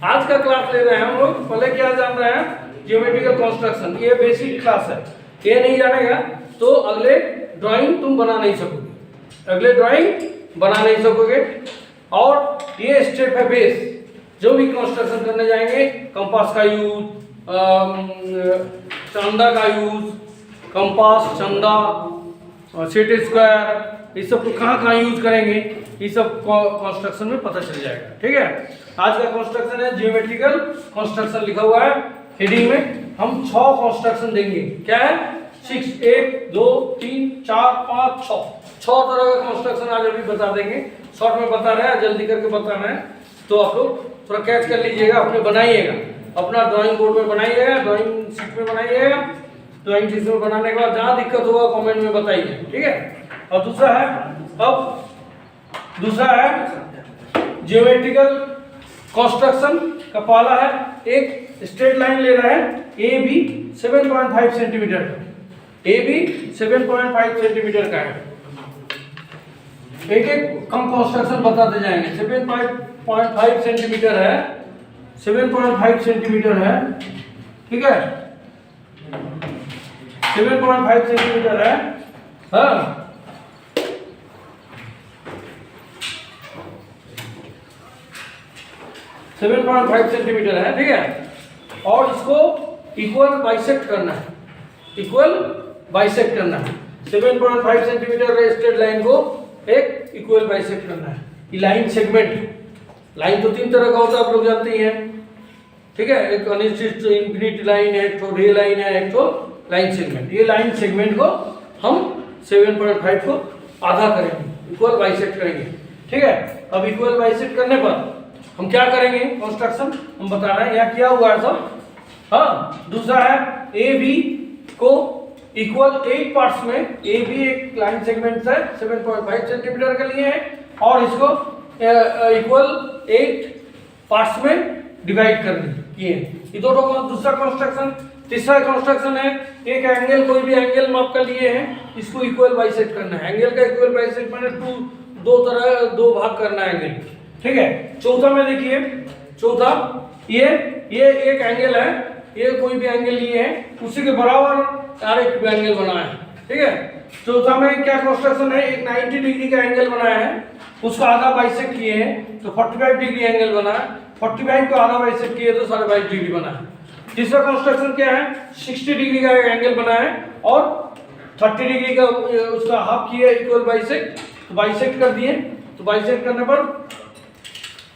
आज का क्लास ले रहे हैं हम लोग। पहले क्या जान रहे हैं, ज्योमेट्रिकल कंस्ट्रक्शन। ये बेसिक क्लास है, ये नहीं जानेगा तो अगले ड्राइंग तुम बना नहीं सकोगे, अगले ड्राइंग बना नहीं सकोगे। और ये स्टेप है बेस, जो भी कंस्ट्रक्शन करने जाएंगे, कंपास का यूज, चंदा का यूज, कंपास, चंदा, सेट स्क्वायर, ये सब कहाँ कहाँ यूज करेंगे, ये सब कंस्ट्रक्शन में पता चल जाएगा। ठीक है, आज का कंस्ट्रक्शन है ज्योमेट्रिकल कंस्ट्रक्शन, लिखा हुआ है हेडिंग में। हम 6 कंस्ट्रक्शन देंगे। क्या है? 6, 1, 2, 3, 4, 5, 6 तरह का कंस्ट्रक्शन आज अभी बता देंगे। शॉर्ट में बता रहे हैं, जल्दी करके बताना है, तो आप लोग थोड़ा कैच कर लीजिएगा, अपने बनाइएगा, अपना ड्राइंग बोर्ड में बनाइएगा, ड्राइंग शीट में बनाइएगा। ड्राइंग शीट में बनाने के बाद जहाँ दिक्कत होगा कमेंट में बताइए। ठीक है। और दूसरा है, अब दूसरा है ज्योमेट्रिकल कंस्ट्रक्शन का पहला है, एक स्ट्रेट लाइन ले रहे हैं, ए बी 7.5 सेंटीमीटर का, ए बी 7.5 सेंटीमीटर का है। एक एक कम कंस्ट्रक्शन बताते जाएंगे। 7.5 सेंटीमीटर है, 7.5 सेंटीमीटर है, ठीक है, 7.5 सेंटीमीटर है। हाँ, सेवन 7.5 सेंटीमीटर है, ठीक है। और इसको इक्वल बाइसेक्ट करना है, इक्वल बाइसेक्ट करना है। 7.5 सेंटीमीटर स्ट्रेट लाइन को एक इक्वल बाइसेक्ट करना है। ये लाइन सेगमेंट, लाइन तो 3 तरह का होता है, आप लोग जानते ही हैं। ठीक है, एक अनिश्चित इंफिनिट लाइन है, एक तो रे लाइन है, एक तो लाइन सेगमेंट। ये लाइन सेगमेंट को हम 7.5 को आधा करेंगे, इक्वल बाइसेक्ट करेंगे। ठीक है, अब इक्वल बाइसेक्ट करने पर हम क्या करेंगे, कंस्ट्रक्शन हम बता रहे हैं, यहाँ किया हुआ है सब। हाँ, दूसरा है ए बी को इक्वल 8 पार्ट्स में, ए बी एक लाइन सेगमेंट है 7.5 सेंटीमीटर के लिए है, और इसको इक्वल 8 पार्ट्स में डिवाइड करने किए। ये दोनों का दूसरा कंस्ट्रक्शन। तीसरा कंस्ट्रक्शन है, एक एंगल, कोई भी एंगल माप कर लिए हैं, इसको इक्वल बाइसेक्ट करना है। एंगल का इक्वल बाइसेक्ट माने दो भाग करना है एंगल। ठीक है। चौथा में देखिए, चौथा ये एक एंगल है, ये कोई भी एंगल लिए है, उसी के बराबर और एक एंगल बनाया है। ठीक है। चौथा में क्या कंस्ट्रक्शन है, एक 90 डिग्री का एंगल बनाया है, उसको आधा बाइसेक्ट किए हैं तो 45 डिग्री एंगल बना है। 45 को आधा बाइसेक्ट किए तो 22.5 डिग्री बना है। तीसरा कंस्ट्रक्शन क्या है, 60 डिग्री का एंगल बना है और 30 डिग्री का उसका हाफ किए इक्वल बाइसेक्ट, तो बाइसेक्ट कर दिए, तो बाइसेक्ट करने पर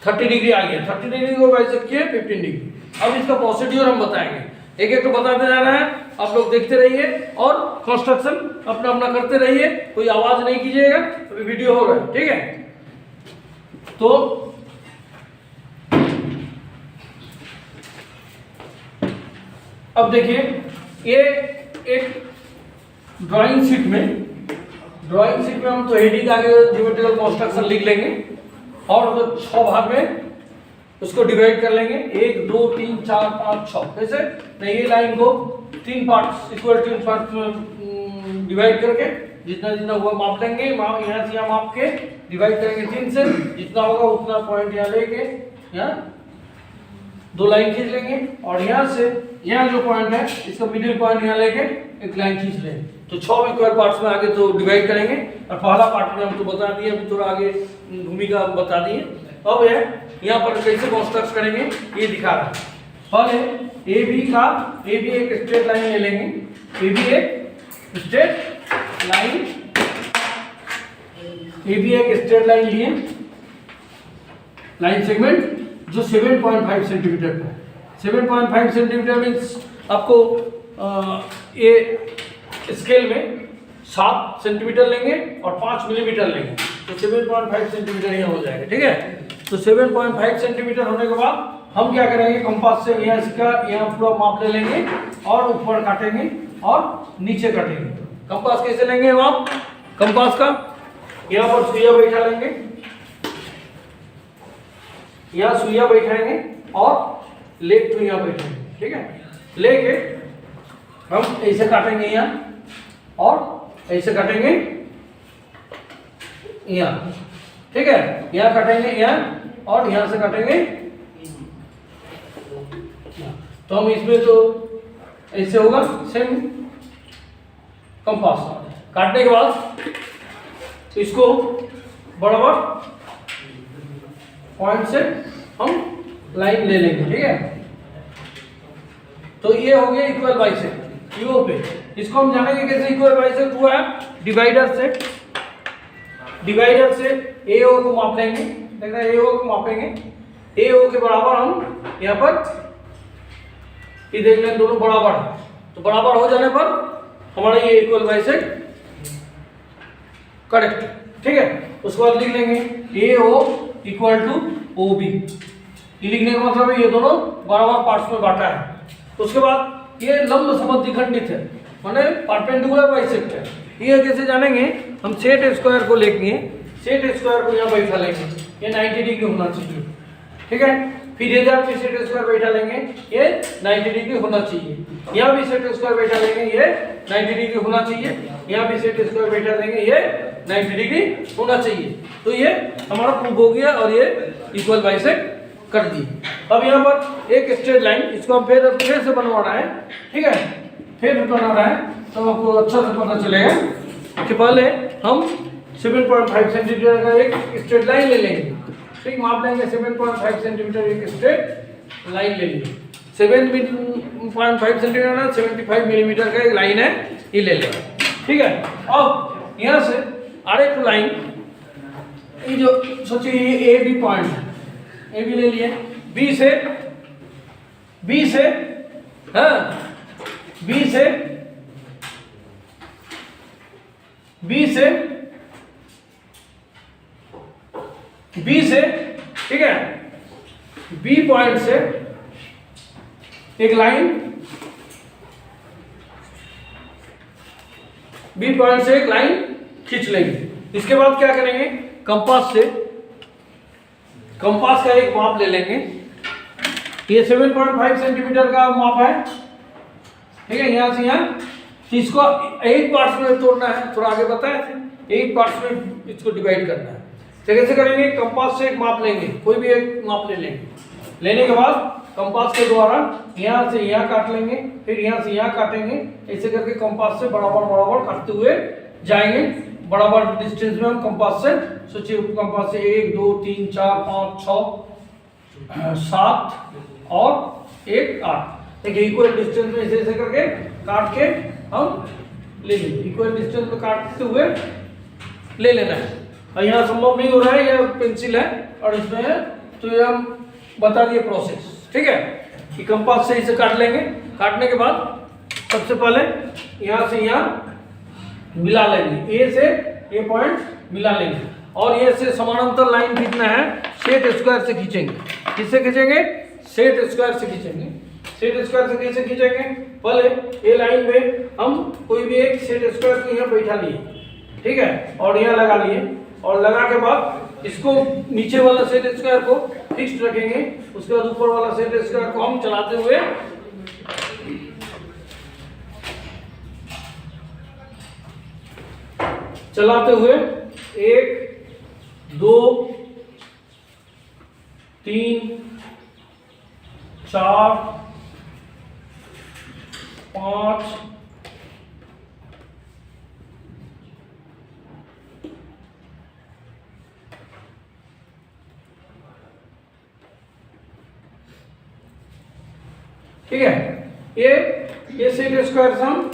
30 डिग्री आ गया। 30 डिग्री को बाइसेक्ट किए 15 डिग्री। अब इसका प्रोसीड्यूर हम बताएंगे, एक एक तो बताते जाना है, आप लोग देखते रहिए और कंस्ट्रक्शन अपना अपना करते रहिए, कोई आवाज नहीं कीजिएगा, अभी वीडियो हो रहा है। ठीक है। तो अब देखिए, ये एक ड्राइंग शीट में हम तो हेडिंग आगे ज्योमेट्रिकल कंस्ट्रक्शन लिख लेंगे और तो 6 भाग में उसको डिवाइड कर लेंगे, 1, 2, 3, 4, 5, 6। कैसे? नहीं, ये लाइन को 3 पार्ट्स, इक्वल 3 पार्ट्स में डिवाइड करके जितना जितना हुआ माप लेंगे, यहाँ से यहाँ माप के डिवाइड करेंगे 3 से, जितना होगा उतना पॉइंट यहाँ लेके यहाँ 2 लाइन खींच लेंगे, और यहाँ से यहाँ जो पॉइंट है इसका मिडिल पॉइंट यहाँ लेके एक लाइन खींच लेंगे। तो 6 इक्वल पार्ट्स में आगे तो डिवाइड करेंगे, और पहला पार्ट में हम तो बता दिए, अभी थोड़ा आगे भूमिका बता दिए। अब यहाँ पर कैसे कंस्ट्रक्ट करेंगे ये दिखा रहा है। पहले ए बी एक स्ट्रेट लाइन ले लेंगे, ए बी एक स्ट्रेट लाइन लिए, लाइन सेगमेंट जो 7.5 सेंटीमीटर का है। 7.5 सेंटीमीटर मीन्स आपको ये स्केल में 7 सेंटीमीटर लेंगे और 5 मिलीमीटर लेंगे, तो 7.5 सेंटीमीटर यहाँ हो जाएगा। ठीक है। तो 7.5 सेंटीमीटर होने के बाद हम क्या करेंगे, कंपास से यहाँ इसका यहाँ पूरा माप ले लेंगे और ऊपर काटेंगे और नीचे काटेंगे। कंपास कैसे लेंगे माप, कंपास का यहाँ पर सुइया बैठा लेंगे, यहाँ सुइया बैठाएंगे और लेग तो यहाँ बैठेंगे। ठीक है। लेके हम ऐसे काटेंगे यहाँ और ऐसे काटेंगे यहाँ। ठीक है, यहाँ काटेंगे यहाँ और यहाँ से काटेंगे तो हम इसमें तो ऐसे होगा सेम कंपास काटने के बाद इसको बराबर पॉइंट से हम लाइन ले लेंगे, ठीक है। तो ये हो गया इक्वल बाइसेक्ट ईओ पे। इसको हम जानेंगे कैसे इक्वल बाइसेक्ट हुआ है। डिवाइडर से एओ को माप लेंगे, देखना एओ को मापेंगे, एओ के बराबर हम यहाँ पर ये देख लें दोनों बराबर है, तो बराबर हो जाने पर हमारा ये इक्वल बाइसेक्ट करेक्ट, ठीक है। उसके बाद लिख लेंगे एओ इक्वल टू ओबी। ये लिखने का मतलब है ये दोनों बराबर पार्ट्स में बांटा है। उसके बाद ये लंब समद्विखंडित है, माने परपेंडिकुलर बाइसेक्ट है। ये कैसे जानेंगे, हम सेट स्क्वायर को लेंगे, सेट स्क्वायर को यहाँ बैठा लेंगे, ये 90 डिग्री होना चाहिए, ठीक है। फिर इधर भी सेट स्क्वायर बैठा लेंगे, ये 90 डिग्री होना चाहिए। यहाँ भी सेट स्क्वायर बैठा लेंगे, ये 90 डिग्री होना चाहिए। यहाँ भी सेट स्क्वायर बैठा लेंगे, ये 90 डिग्री होना चाहिए। तो ये हमारा प्रूफ हो गया और ये इक्वल बाइसेक्ट कर दी। अब यहाँ पर एक स्ट्रेट लाइन, इसको हम फिर से बनवाना है, ठीक है। फिर बनाना है तो आपको अच्छा से पता चलेगा कि पहले हम 7.5 सेंटीमीटर का एक स्ट्रेट लाइन ले लेंगे, ठीक, माप लेंगे 7.5 सेंटीमीटर एक स्ट्रेट लाइन ले लेंगे। 7.5 सेंटीमीटर 75 मिलीमीटर का एक लाइन है, ये ले लेंगे, ठीक है। अब यहाँ से आरेख लाइन, ये जो सोचिए ये ए बी पॉइंट है, ए बी ले लिए, बी से हाँ बी से ठीक है, बी पॉइंट से एक लाइन, बी पॉइंट से एक लाइन खींच लेंगे। इसके बाद क्या करेंगे, कंपास का एक माप ले लेंगे। ये 7.5 सेंटीमीटर का माप है, ठीक है। यहाँ से यहाँ इसको 8 पार्ट्स में तोड़ना है, थोड़ा आगे बताया थे, 8 पार्ट्स में इसको डिवाइड करना है। तो कैसे करेंगे, कंपास से एक माप लेंगे, कोई भी एक माप ले लेंगे। लेने के बाद कंपास के द्वारा यहाँ से यहाँ काट लेंगे, फिर यहाँ से यहाँ काटेंगे, ऐसे करके कंपास से बराबर काटते हुए जाएंगे। बराबर डिस्टेंस में हम कंपास से सोचिए, कंपास से 1 2 3 4 5 6 7 और 1 8, देखिए इक्वल डिस्टेंस में ऐसे करके काट के हम ले लेंगे। इक्वल डिस्टेंस में काटते हुए ले लेना है। और यहाँ संभव नहीं हो रहा है, ये पेंसिल है और इसमें है, तो ये हम बता दिए प्रोसेस, ठीक है। कि कंपास से इसे काट लेंगे, काटने के बाद सबसे पहले यहाँ से यहाँ मिला लेंगे, ए से ए पॉइंट मिला लेंगे और ये से समानांतर लाइन खींचना है, सेट स्क्वायर से खींचेंगे। किससे खींचेंगे, सेट स्क्वायर से खींचेंगे। सेट स्क्वायर से कैसे खींचेंगे, पहले ए लाइन में हम कोई भी एक सेट स्क्वायर को यहाँ बैठा लिए, ठीक है, और यहाँ लगा लिए, और लगा के बाद इसको नीचे वाला सेट स्क्वायर को फिक्स रखेंगे। उसके बाद ऊपर वाला सेट स्क्वायर को हम चलाते हुए एक 2 3 4 5 ठीक है। ये सेट स्क्वायर से हम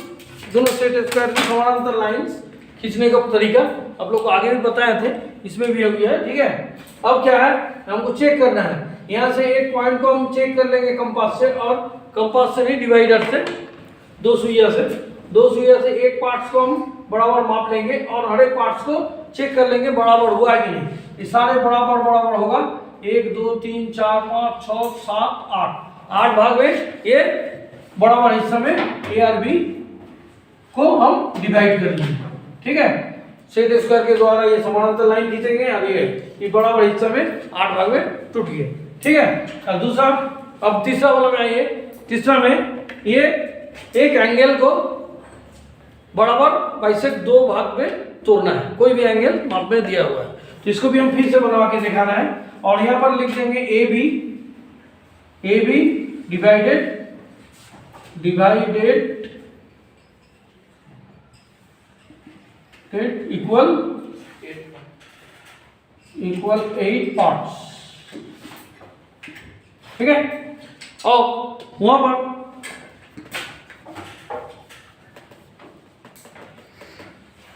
दोनों सेट स्क्वायर की समानांतर लाइंस खींचने का तरीका आप लोग को आगे भी बताए थे, इसमें भी हो गया है, ठीक है। अब क्या है, हमको चेक करना है, यहाँ से एक पॉइंट को हम चेक कर लेंगे कंपास से, और कंपास से नहीं डिवाइडर से, दो सुइया से एक पार्ट्स को हम बराबर माप लेंगे और हर एक पार्ट्स को चेक कर लेंगे बराबर हुआ है कि नहीं। ये सारे बराबर होगा, 1 2 3 4 5 6 7 8 भाग में ये बराबर हिस्सा में ए और बी को हम डिवाइड कर लेंगे, ठीक है। सेट स्क्वायर के द्वारा ये समानांतर लाइन खींचेंगे और ये बराबर हिस्सा में 8 भाग में टूट गए, ठीक है। अब तीसरा वाला में आइए। तीसरा में ये एक एंगल को बराबर बाइसेक्ट 2 भाग में तोड़ना है, कोई भी एंगल माप में दिया हुआ है, तो इसको भी हम फिर से बनवा के दिखाना है। और यहाँ पर लिख देंगे A B divided divided equal 8 parts. ठीक है, और वहां पर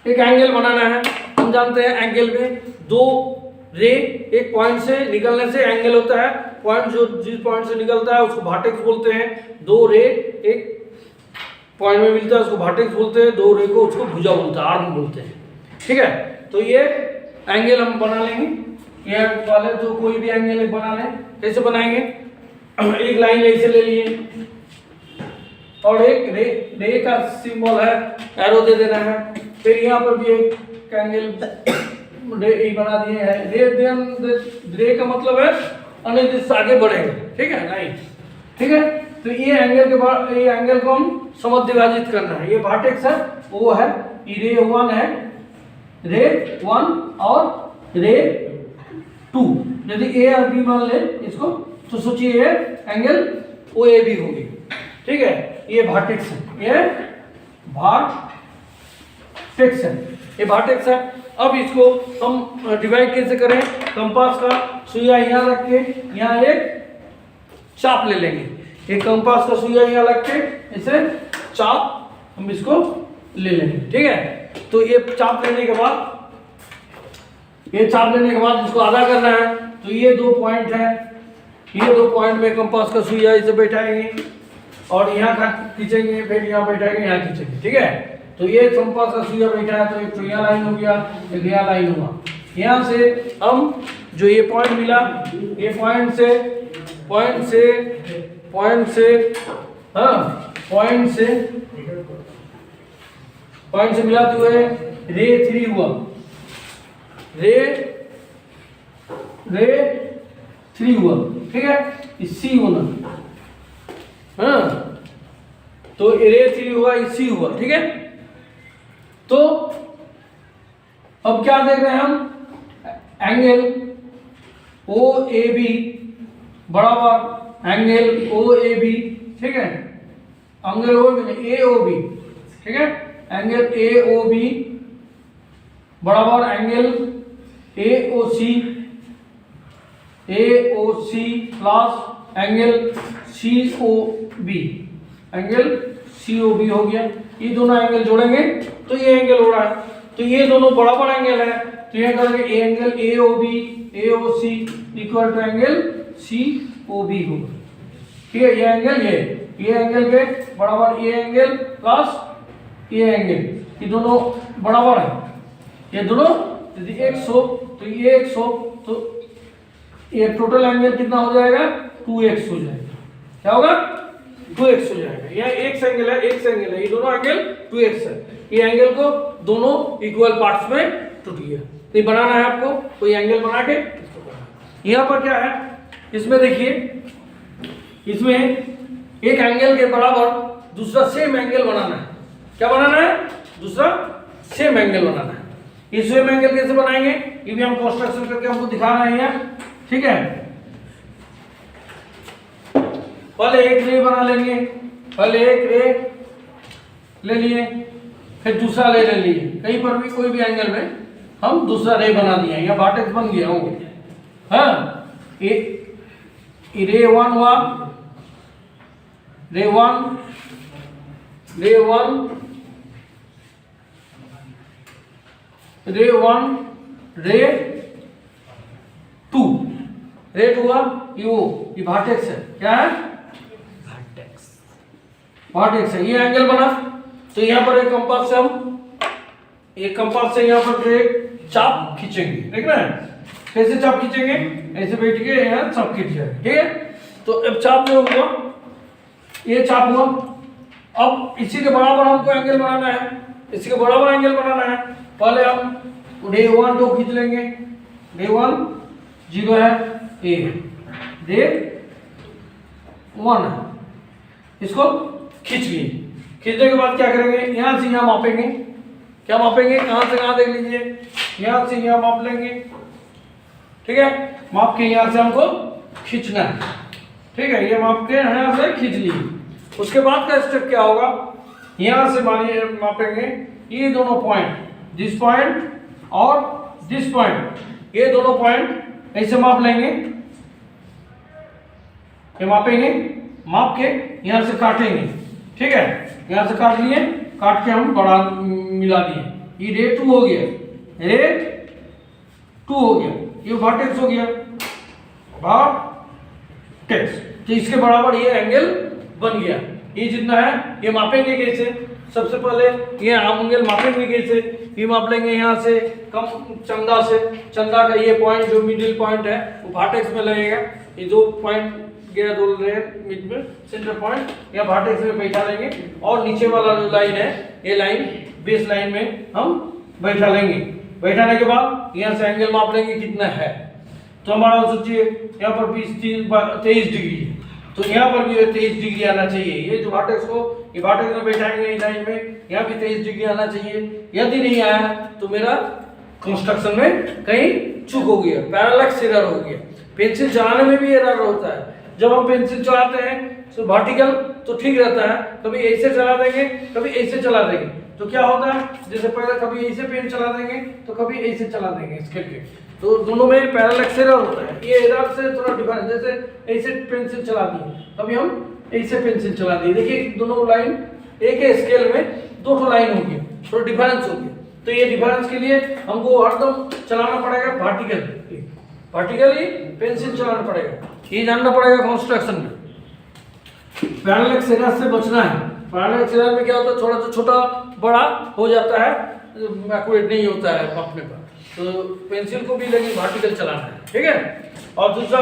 एक एंगल बनाना है। हम जानते हैं एंगल में दो रे एक पॉइंट से निकलने से एंगल होता है। पॉइंट जो जिस पॉइंट से निकलता है उसको वर्टेक्स बोलते हैं। दो रे एक पॉइंट में मिलता है उसको वर्टेक्स बोलते हैं। दो रे को उसको भुजा बोलते हैं, आर्म बोलते हैं। ठीक है, तो ये एंगल हम बना लेंगे। ये वाले तो कोई भी एंगल बना लें। कैसे बनाएंगे? एक लाइन ऐसे ले लिए और एक रे का सिंबल है, एरो दे देना है। फिर यहाँ पर भी एक एंगल रे बना दिए है। रे का मतलब है अनिर्दिष्ट आगे बढ़ेगा। ठीक है, नहीं ठीक है। तो ये एंगल के बाद ये एंगल को हम समद्विभाजित विभाजित करना है। ये वर्टेक्स है, वो है रे 1 है, रे 1 और रे 2। यदि ए और बी मान ले इसको तो सोचिए ये एंगल ओ ए बी होगी। ठीक है, ये वर्टेक्स है, ये वर्टेक्स है, ये वर्टेक्स है। अब इसको हम डिवाइड कैसे करें? कंपास का सुइया यहाँ रख के यहाँ एक चाप ले लेंगे। एक कंपास का सुइया यहाँ रख के इसे चाप हम इसको ले लेंगे। ठीक है, तो ये चाप लेने के बाद इसको आधा करना है। तो ये 2 पॉइंट है, ये 2 पॉइंट में कंपास का सुइया इसे बैठाएंगे और यहाँ खींचेंगे, फिर यहाँ बैठाएंगे, यहाँ खींचेंगे। ठीक है, तो ये कंपास का सुइया बैठा है तो एक तो यहाँ लाइन हो गया, एक यहाँ लाइन हुआ। यहाँ से हम जो ये पॉइंट मिला, ये पॉइंट से मिलाते हुए रे 3 हुआ, रे 3 हुआ। ठीक है, सी होना, हाँ, तो रे 3 हुआ, सी हुआ। ठीक है, तो अब क्या देख रहे हैं हम? एंगल ओ ए बी बराबर एंगल ओ ए बी। ठीक है, angle O B A O B. ठीक है, एंगल ए ओ बी बराबर angle A O C plus angle C O B, angle C O B हो गया। ये दोनों एंगल जोड़ेंगे तो ये एंगल हो रहा है। तो ये दोनों बराबर एंगल है, तो ये करेंगे angle A O C equal to angle C O B होगा। ठीक है, ये एंगल के बराबर ये एंगल प्लस ये एंगल, ये दोनों बराबर है। ये दोनों यदि 100 तो ये 100, तो ये टोटल एंगल कितना हो जाएगा? 2x हो जाएगा। क्या होगा? 2x हो जाएगा। यह एक एंगल है, ये दोनों एंगल 2x है। ये एंगल को दोनों इक्वल पार्ट्स में टूट गया। तो ये बनाना है आपको, कोई एंगल बना के यहाँ पर क्या है, इसमें देखिए, इसमें एक एंगल के बराबर दूसरा सेम एंगल बनाना है। क्या बनाना है? दूसरा सेम एंगल बनाना है। ये सेम एंगल कैसे बनाएंगे ये भी हम कंस्ट्रक्शन करके हमको दिखा रहे हैं। ठीक है, पहले एक रे बना लेंगे, पहले एक रे ले लिए, फिर दूसरा ले लिए। कहीं पर भी कोई भी एंगल में हम दूसरा रे बना दिए, या वर्टेक्स बन गया हो। हाँ, ये रे 1 हुआ, रे 1, रे 1, रे 1, रे 2, रे 2 हुआ। ये वर्टेक्स है। क्या है? वर्टेक्स है। ये एंगल बना। तो यहाँ पर एक कंपास से हम कंपास से यहाँ पर एक चाप खींचेंगे। देख रहे हैं कैसे चाप खींचेंगे? ऐसे बैठ के यहाँ चाप खींच जाए। ठीक है, तो अब चाप जो हुआ, ये चाप हुआ। अब इसी के बराबर हमको एंगल बनाना है, इसी के बराबर एंगल बनाना है। पहले हम रे 1 2 खींच लेंगे। रे 1 0 है, ए रे 1 है, इसको खींच लिए। खींचने के बाद क्या करेंगे? यहाँ से यहाँ मापेंगे। क्या मापेंगे? कहाँ से कहाँ देख लीजिए, यहाँ से यहाँ माप लेंगे। ठीक है, माप के यहाँ से हमको खींचना है। ठीक है, ये माप के यहाँ से खींच लिए। उसके बाद का स्टेप क्या होगा, यहाँ से मानिए मापेंगे ये दोनों पॉइंट, दिस पॉइंट और दिस पॉइंट, ये दोनों पॉइंट ऐसे माप लेंगे, ये मापेंगे, माप के यहाँ से काटेंगे, ठीक है, यहाँ से काट लिए, काट के हम बड़ा मिला दिए, ये रे 2 हो गया, रे 2 हो गया, ये वर्टेक्स हो गया, वर्टेक्स, तो इसके बराबर ये एंगल बन गया। ये जितना है ये मापेंगे कैसे, सबसे पहले ये एंगल मापेंगे कैसे, ये माप लेंगे यहाँ से कम चंदा से, चंदा का ये पॉइंट जो मिडिल पॉइंट है वो वर्टेक्स में लगेगा, ये जो पॉइंट गया दो बीच में सेंटर पॉइंट या वर्टेक्स में बैठा लेंगे, और नीचे वाला जो लाइन है ये लाइन बेस लाइन में हम बैठा लेंगे। बैठाने के बाद यहाँ से एंगल माप लेंगे कितना है, तो हमारा सोचिए यहाँ पर 23 डिग्री है, तो यहाँ पर भी 23 डिग्री आना चाहिए, ये जो वर्टेक्स को ये वर्टेक्स में बैठाएंगे इस लाइन में, यहाँ भी 23 डिग्री आना चाहिए। यदि नहीं आया तो मेरा कंस्ट्रक्शन में कहीं चूक हो गया, पैरालैक्स एरर हो गया। पेंसिल चलाने में भी एरर होता है, जब हम पेंसिल चलाते हैं तो वर्टिकल तो ठीक रहता है, कभी ऐसे चला देंगे कभी ऐसे चला देंगे, तो क्या होता है जैसे पहले कभी ऐसे पेन चला देंगे तो कभी ऐसे चला देंगे स्केल के, तो दोनों में पैरेलल एरर होता है। ये एरर से थोड़ा डिफरेंस, जैसे ऐसे पेंसिल चला दी कभी हम ऐसे पेंसिल चला दी, देखिए दोनों लाइन एक ही स्केल में दो लाइन होगी, थोड़ा डिफरेंस होगी, तो ये डिफरेंस के लिए हमको हरदम चलाना पड़ेगा वर्टिकली पेंसिल चलाना पड़ेगा, ये जानना पड़ेगा कंस्ट्रक्शन में। पैरेलल एरर से बचना है, पैरेलल एरर में क्या होता है थोड़ा सा छोटा बड़ा हो जाता है, एक्यूरेट नहीं होता है मापने पर, तो पेंसिल को भी लेकिन वर्टिकल चलाना है, ठीक है। और दूसरा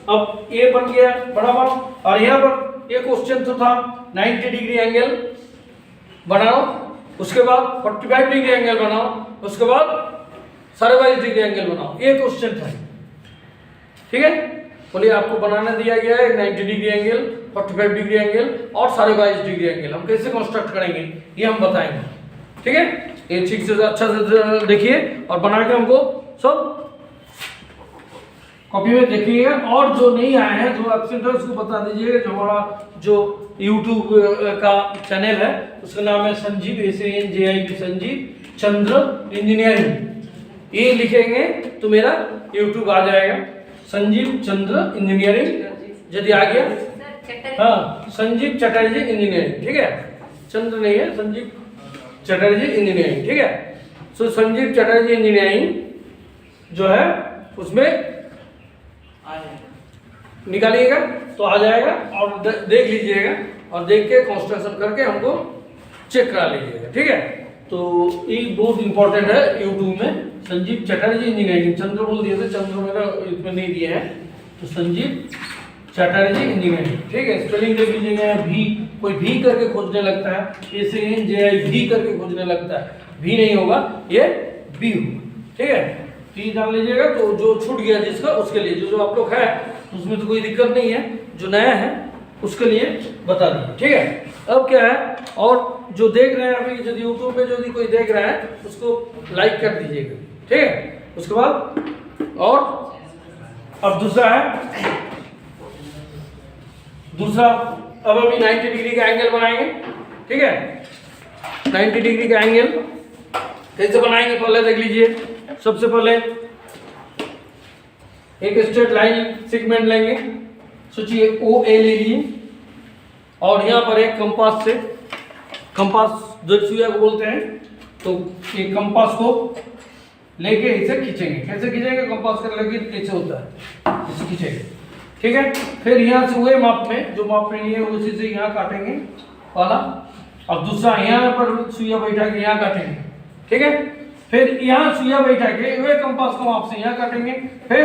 अब ये बन गया बराबर, और यहाँ पर ये क्वेश्चन तो था 90 डिग्री एंगल बनाओ, उसके बाद 45 डिग्री एंगल बनाओ, उसके बाद 22.5 डिग्री एंगल बनाओ, ये क्वेश्चन था, ठीक है। बोलिए आपको बनाना दिया गया है 90 डिग्री एंगल, 45 डिग्री एंगल और 22.5 डिग्री एंगल, हम कैसे कंस्ट्रक्ट करेंगे ये हम बताएंगे, ठीक है। ये ठीक से अच्छा से देखिए और बना के हमको सब कॉपी में देखिएगा, और जो नहीं आए हैं जो एब्सेंट है उसको बता दीजिएगा। जो हमारा जो YouTube का चैनल है उसका नाम है संजीव SANJIV संजीव चंद्र इंजीनियरिंग, ये लिखेंगे तो मेरा YouTube आ जाएगा, संजीव चंद्र इंजीनियरिंग। यदि आ गया हाँ संजीव चटर्जी इंजीनियरिंग, ठीक है, चंद्र नहीं है, संजीव चटर्जी इंजीनियरिंग, ठीक है। सो संजीव चटर्जी इंजीनियरिंग जो है उसमें निकालिएगा तो आ जाएगा, और देख लीजिएगा और देख के कंस्ट्रक्शन करके हमको चेक करा लीजिएगा, ठीक है। तो ये बहुत इंपॉर्टेंट है YouTube में, संजीव चटर्जी इंजीनियरिंग, चंद्र बोल दिए थे, चंद्र मेरा इसमें नहीं दिए हैं, तो संजीव चटर्जी इंजीनियरिंग, ठीक है। स्पेलिंग देख लीजिएगा, भी कोई भी करके खोजने लगता है, SANJIV करके खोजने लगता है, भी नहीं होगा ये बी होगा, ठीक है। तो ये जान लीजिएगा, तो जो छूट गया जिसका उसके लिए, जो आप लोग है उसमें तो कोई दिक्कत नहीं है, जो नया है उसके लिए बता दीजिए, ठीक है। अब क्या है, और जो देख रहे हैं अभी यदि यूट्यूब पे यदि कोई देख रहा है उसको लाइक कर दीजिएगा, ठीक है। उसके बाद और अब दूसरा अब अभी 90 डिग्री का एंगल बनाएंगे, ठीक है। 90 डिग्री का एंगल कैसे बनाएंगे पहले देख लीजिए। सबसे पहले एक स्ट्रेट लाइन सेगमेंट लेंगे, सोचिए OA ले लिए, और यहाँ पर एक कंपास से, कंपास जो सुइया को बोलते हैं, तो एक कंपास को लेके इसे खींचेंगे। कैसे खींचेंगे, कंपास कर लेके कैसे होता है इसे खींचेंगे, ठीक है। फिर यहाँ से वही माप में जो माप में लिए उसी से यहाँ काटेंगे वाला, और दूसरा यहाँ पर सुइया बैठा के यहाँ काटेंगे, ठीक है। फिर यहाँ सुइया बैठा के वही कंपास को माप से यहाँ काटेंगे, फिर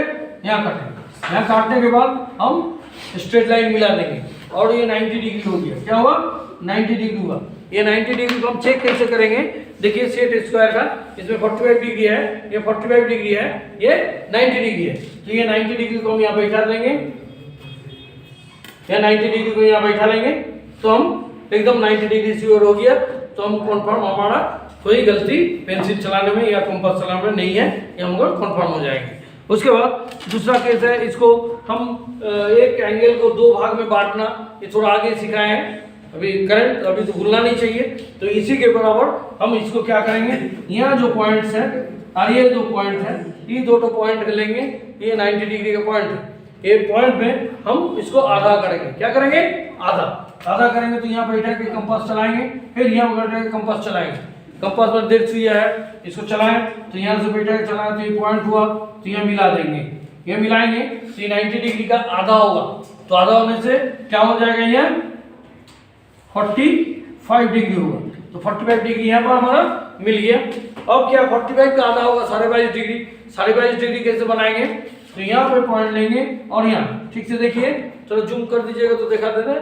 यहाँ काटेंगे। यहाँ काटने के बाद हम स्ट्रेट लाइन मिला देंगे, और ये 90 डिग्री हो गया। क्या हुआ, 90 डिग्री हुआ। ये 90 डिग्री को हम चेक कैसे करेंगे, देखिए सेट स्क्वायर का इसमें 45 डिग्री है, ये 45 डिग्री है, ये 90 डिग्री है, तो ये 90 डिग्री को हम यहाँ बैठा देंगे, या 90 डिग्री को यहाँ बैठा लेंगे, तो हम एकदम 90 डिग्री श्योर हो गया, तो हम कन्फर्म, हमारा कोई गलती पेंसिल चलाने में या कंपास चलाने में नहीं है, ये हमको कन्फर्म हो जाएंगे। उसके बाद दूसरा केस है, इसको हम एक एंगल को दो भाग में बांटना, ये थोड़ा आगे सिखाए हैं, अभी करंट अभी तो भूलना नहीं चाहिए। तो इसी के बराबर हम इसको क्या करेंगे, यहाँ जो पॉइंट्स है और ये जो पॉइंट है, ये दोनों पॉइंट लेंगे, ये 90 डिग्री का पॉइंट है, ये पॉइंट में हम इसको आधा करेंगे। क्या करेंगे, आधा आधा करेंगे। तो यहाँ बैठा के कंपास चलाएंगे, फिर यहाँ बैठा के कंपास चलाएंगे। कंपास पर डेढ़ सुइया है, इसको चलाएं तो यहाँ से बैठा के चलाएं तो ये पॉइंट हुआ, तो यहाँ मिला देंगे, ये मिलाएंगे तो ये 90 डिग्री का आधा होगा। तो आधा होने से क्या हो जाएगा, यहाँ 45 डिग्री होगा। तो 45 डिग्री यहाँ पर हमारा मिल गया। अब क्या 45 का आधा होगा 22.5 डिग्री। 22.5 डिग्री कैसे बनाएंगे, तो यहाँ पे पॉइंट लेंगे और यहाँ ठीक से देखिए, चलो जूम कर दीजिएगा तो दिखा देना,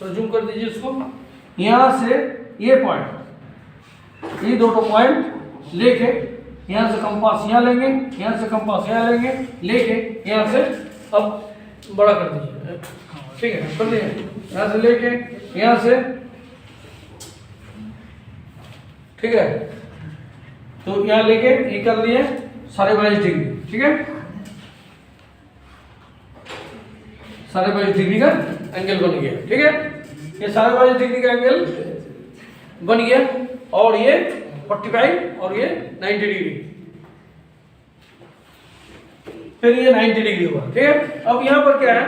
तो जूम कर दीजिए इसको। यहाँ से ये पॉइंट, ये दोनों पॉइंट लेके यहाँ से कंपास यहाँ लेंगे, यहाँ से कंपास यहाँ लेंगे, लेके यहाँ से अब बड़ा कर दीजिए, ठीक है कर दीजिए, यहाँ से लेके यहाँ से, ठीक है। तो यहाँ लेके ये कर लिए 22.5 डिग्री, ठीक है, 22.5 डिग्री का एंगल बन गया, ठीक है। ये 22.5 डिग्री का एंगल बन गया और ये 45 और ये 90 डिग्री, फिर ये 90 डिग्री हुआ, ठीक है। अब यहाँ पर क्या है,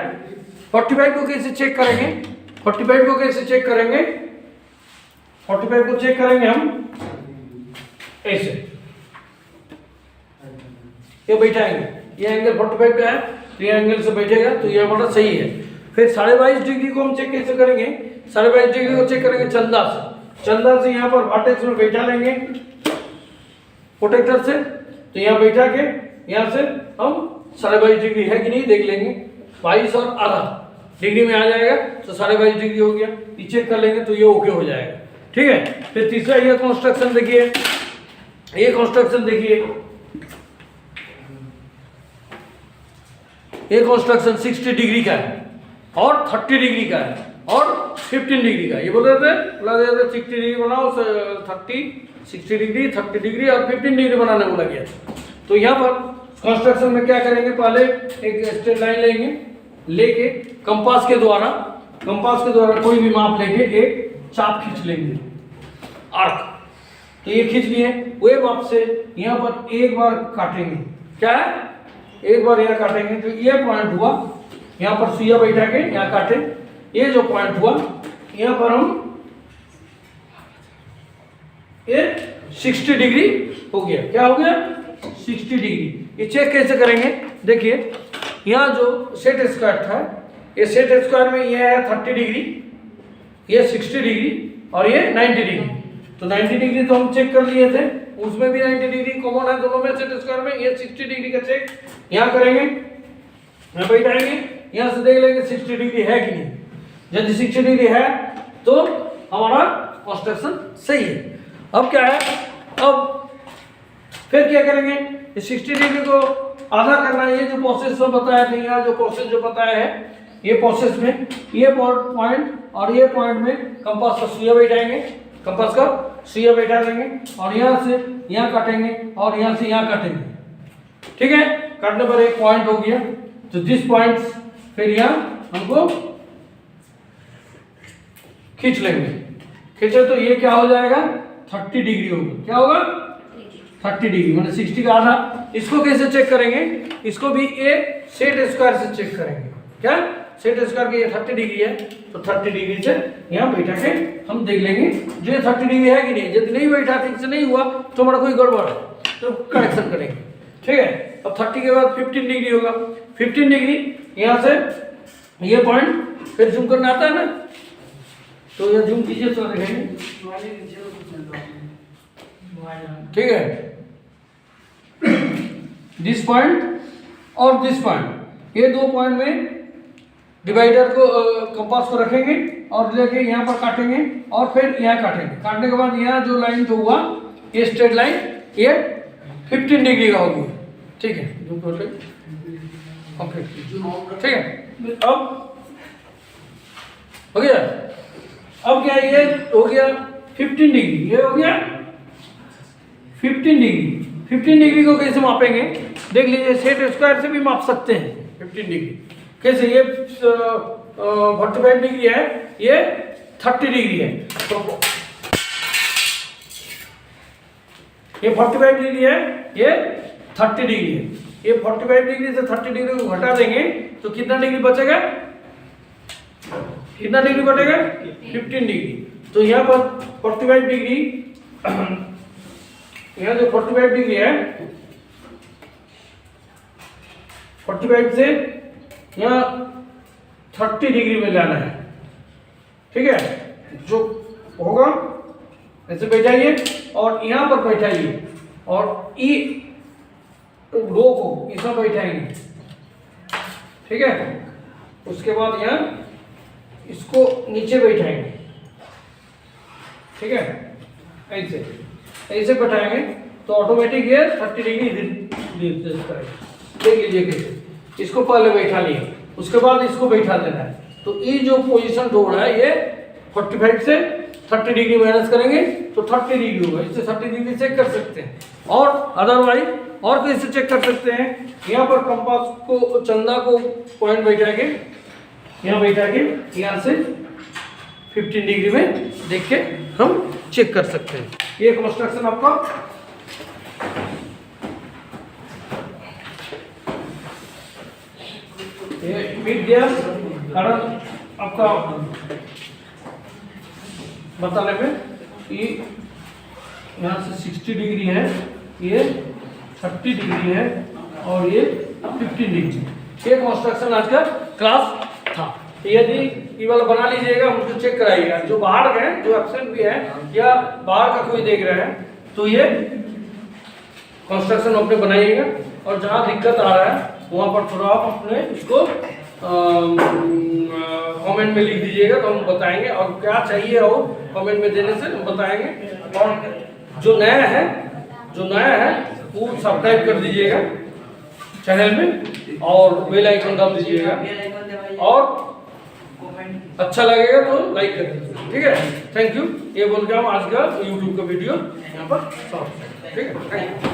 45 को कैसे चेक करेंगे, 45 को कैसे चेक करेंगे, 45 को चेक करेंगे हम ऐसे, ये बैठाएंगे, ये एंगल 45 का है तो ये एंगल से बैठेगा तो ये हमारा सही है। फिर 22.5 डिग्री को हम चेक कैसे करेंगे, 22.5 डिग्री को चेक करेंगे चंदा से। चंदा से यहाँ पर वर्टेक्स में बैठा लेंगे प्रोटेक्टर से, तो यहाँ बैठा के यहाँ से हम 22.5 डिग्री है कि नहीं देख लेंगे, 22 और आधा डिग्री में आ जाएगा तो 22.5 डिग्री हो गया। ये चेक कर लेंगे तो ये ओके हो जाएगा, ठीक है। फिर तीसरा ये कंस्ट्रक्शन देखिए, ये कंस्ट्रक्शन देखिए, ये कंस्ट्रक्शन 60 डिग्री का है और 30 डिग्री का है और 15 डिग्री का। ये बोल रहे थे 60 डिग्री बनाओ, 60 डिग्री 30 डिग्री और 15 डिग्री बनाने बोला गया। तो यहाँ पर कंस्ट्रक्शन में क्या करेंगे, पहले एक स्ट्रेट लाइन लेंगे, लेके कंपास के द्वारा कोई भी माप लेके एक चाप खींच लेंगे, आर्क। तो ये खींच लिए, वे माप से यहाँ पर एक बार काटेंगे, क्या है, एक बार यहाँ काटेंगे तो ये पॉइंट हुआ, यहाँ पर सुइया बैठा के यहाँ काटे, ये जो पॉइंट हुआ यहाँ पर हम ये 60 डिग्री हो गया। क्या हो गया, 60 डिग्री। ये चेक कैसे करेंगे, देखिए यहाँ जो सेट स्क्वायर था, ये सेट स्क्वायर में ये है 30 डिग्री, ये 60 डिग्री और ये 90 डिग्री। तो 90 डिग्री तो हम चेक कर लिए थे, उसमें भी 90 डिग्री कॉमन है दोनों में सेट स्क्वायर में। ये 60 डिग्री का चेक यहाँ करेंगे, यहाँ बैठाएंगे, यहाँ से देख लेंगे 60 डिग्री है कि नहीं। यदि 60 डिग्री है तो हमारा कंस्ट्रक्शन सही है। अब क्या है, अब फिर क्या करेंगे, इस 60 डिग्री को आधा करना है। ये जो प्रोसेस में बताया था, यहाँ जो प्रोसेस जो बताया है, ये प्रोसेस में ये पॉइंट और ये पॉइंट में कंपास का सुइया बैठाएंगे, कंपास का सुइया बैठा देंगे और यहाँ से यहाँ काटेंगे और यहाँ से यहाँ काटेंगे, ठीक है। काटने पर एक पॉइंट हो गया, तो दिस पॉइंट फिर यहाँ हमको खींच लेंगे, खींचे तो ये क्या हो जाएगा, 30 डिग्री होगा। क्या होगा, 30 डिग्री मैंने 60 का आधा। इसको कैसे चेक करेंगे, इसको भी एक सेट स्क्वायर से चेक करेंगे। क्या, सेट स्क्वायर के ये 30 डिग्री है तो 30 डिग्री से यहाँ बैठा के हम देख लेंगे जो 30 डिग्री है कि नहीं। यदि नहीं बैठा, ठीक से नहीं हुआ तो हमारा कोई गड़बड़ है तो करेक्शन करेंगे, ठीक है। अब 30 के बाद 15 डिग्री होगा। 15 डिग्री यहाँ से ये पॉइंट फिर जूम करना आता है ना, तो ये जूम कीजिए तो देखेंगे, ठीक है। दिस पॉइंट और दिस पॉइंट, ये दो पॉइंट में डिवाइडर को कंपास को रखेंगे और लेके यहाँ पर काटेंगे और फिर यहाँ काटेंगे। काटने के बाद यहाँ जो लाइन जो हुआ ये स्ट्रेट लाइन ये 15 डिग्री का होगी, ठीक है। ठीक है, अब हो गया। अब क्या ये हो गया 15 डिग्री, ये हो गया 15 डिग्री। 15 डिग्री को कैसे मापेंगे, देख लीजिए, सेट स्क्वायर से भी माप सकते हैं 15 डिग्री। कैसे, ये 45 डिग्री है, ये 30 डिग्री है, तो ये 45 डिग्री है, ये 30 डिग्री है। ये 45 डिग्री से 30 डिग्री को घटा देंगे तो कितना डिग्री बचेगा, कितना डिग्री बचेगा, 15 डिग्री। तो यहाँ पर 45 डिग्री, यहाँ जो 45 डिग्री है, 45 से यहाँ 30 डिग्री में लाना है, ठीक है। जो होगा ऐसे बैठाइए और यहाँ पर बैठाइए और ई रो को इसमें बैठाएंगे, ठीक है। उसके बाद यहाँ इसको नीचे बैठाएंगे, ठीक है। ऐसे ऐसे बैठाएंगे तो ऑटोमेटिक ये 30 डिग्री करेगा। देख लीजिए कैसे, इसको पहले बैठा लिए, उसके बाद इसको बैठा देना है। तो ये जो पोजीशन ढूंढ रहा है, ये 45 से 30 डिग्री माइनस करेंगे तो 30 डिग्री होगा। इससे 30 डिग्री चेक कर सकते हैं। और अदरवाइज और कैसे चेक कर सकते हैं, यहाँ पर कंपास को, चंदा को पॉइंट बैठा के, यहाँ बैठा के यहाँ से 15 डिग्री में देख के हम चेक कर सकते हैं। ये कंस्ट्रक्शन आपका ये मिड गया, कारण आपका बताने में ये यहाँ से 60 डिग्री है, ये 30 डिग्री है और ये 15 डिग्री। ये कंस्ट्रक्शन आज का क्लास था। यदि ये वाला बना लीजिएगा, मुझे चेक कराइएगा। जो बाहर गए, जो एब्सेंट भी है या बाहर का कोई देख रहे हैं, तो ये कंस्ट्रक्शन अपने बनाइएगा। और जहाँ दिक्कत आ रहा है वहाँ पर थोड़ा आप अपने इसको कमेंट में लिख दीजिएगा, तो हम बताएंगे। और क्या चाहिए और कमेंट में देने से हम बताएंगे। और जो नया है वो सब्सक्राइब कर दीजिएगा चैनल में और बेल आइकन दबा दीजिएगा, और अच्छा लगेगा तो लाइक कर दीजिएगा, ठीक है। Thank you. ये बोल के हम आज का यूट्यूब का वीडियो यहाँ पर समाप्त, ठीक है। Thank you.